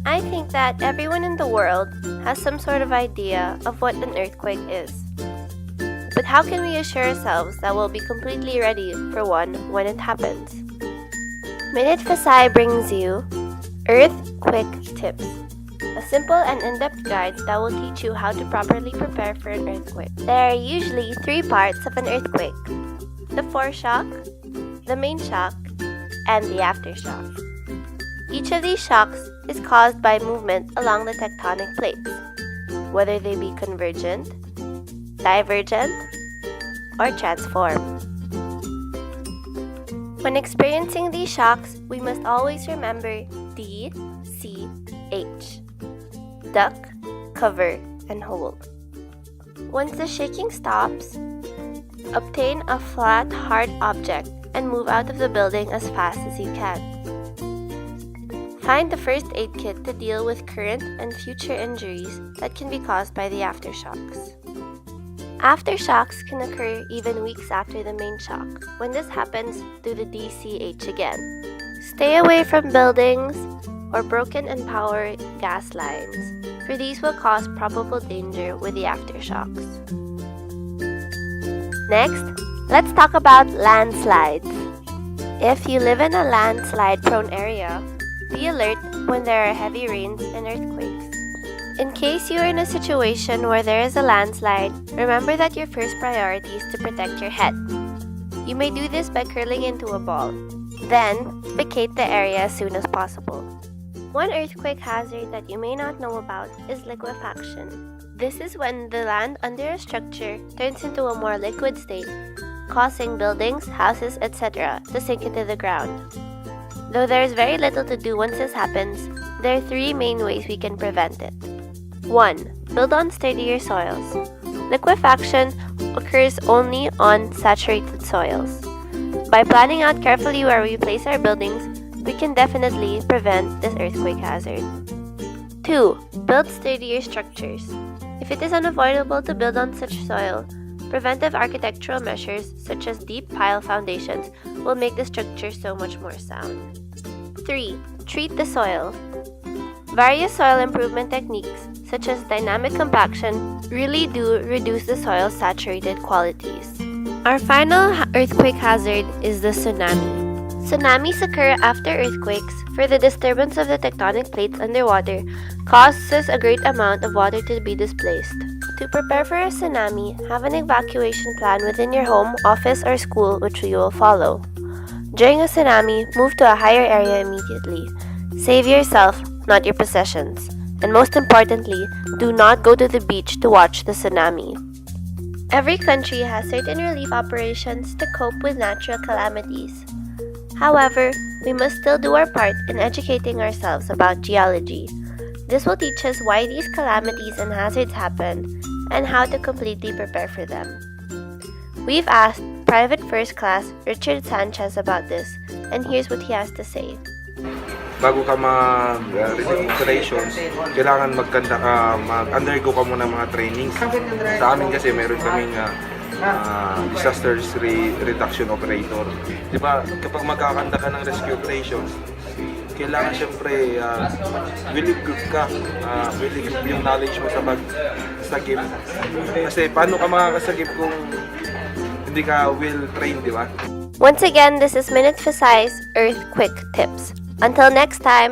I think that everyone in the world has some sort of idea of what an earthquake is. But how can we assure ourselves that we'll be completely ready for one when it happens? Minute Fasai brings you EarthQuick Tips, a simple and in-depth guide that will teach you how to properly prepare for an earthquake. There are usually 3 parts of an earthquake: the foreshock, the main shock, and the aftershock. Each of these shocks is caused by movement along the tectonic plates, whether they be convergent, divergent, or transform. When experiencing these shocks, we must always remember D, C, H. Duck, cover, and hold. Once the shaking stops, obtain a flat, hard object and move out of the building as fast as you can. Find the first aid kit to deal with current and future injuries that can be caused by the aftershocks. Aftershocks can occur even weeks after the main shock. When this happens, do the DCH again. Stay away from buildings or broken and power gas lines, for these will cause probable danger with the aftershocks. Next, let's talk about landslides. If you live in a landslide-prone area, be alert when there are heavy rains and earthquakes. In case you are in a situation where there is a landslide, remember that your first priority is to protect your head. You may do this by curling into a ball. Then, vacate the area as soon as possible. One earthquake hazard that you may not know about is liquefaction. This is when the land under a structure turns into a more liquid state, causing buildings, houses, etc. to sink into the ground. Though there is very little to do once this happens, there are 3 main ways we can prevent it. 1. Build on sturdier soils. Liquefaction occurs only on saturated soils. By planning out carefully where we place our buildings, we can definitely prevent this earthquake hazard. 2. Build sturdier structures. If it is unavoidable to build on such soil, preventive architectural measures such as deep pile foundations will make the structure so much more sound. 3. Treat the soil. Various soil improvement techniques such as dynamic compaction really do reduce the soil's saturated qualities. Our final earthquake hazard is the tsunami. Tsunamis occur after earthquakes, for the disturbance of the tectonic plates underwater causes a great amount of water to be displaced. To prepare for a tsunami, have an evacuation plan within your home, office, or school which you will follow. During a tsunami, move to a higher area immediately. Save yourself, not your possessions. And most importantly, do not go to the beach to watch the tsunami. Every country has certain relief operations to cope with natural calamities. However, we must still do our part in educating ourselves about geology. This will teach us why these calamities and hazards happen and how to completely prepare for them. We've asked Private First Class Richard Sanchez about this, and here's what he has to say. Bago ka mag-relief operations, kailangan mag-undergo ka muna mga trainings. Sa amin kasi meron kaming disaster reduction operator. Diba, kapag magkakanda ka ng rescue operations, kailangan syempre will equip ka, will equip yung knowledge mo sa pagsagip. Kasi paano ka makakasagip kung hindi ka well trained, di ba? Once again, this is Minute Fasai's EarthQuick Tips. Until next time!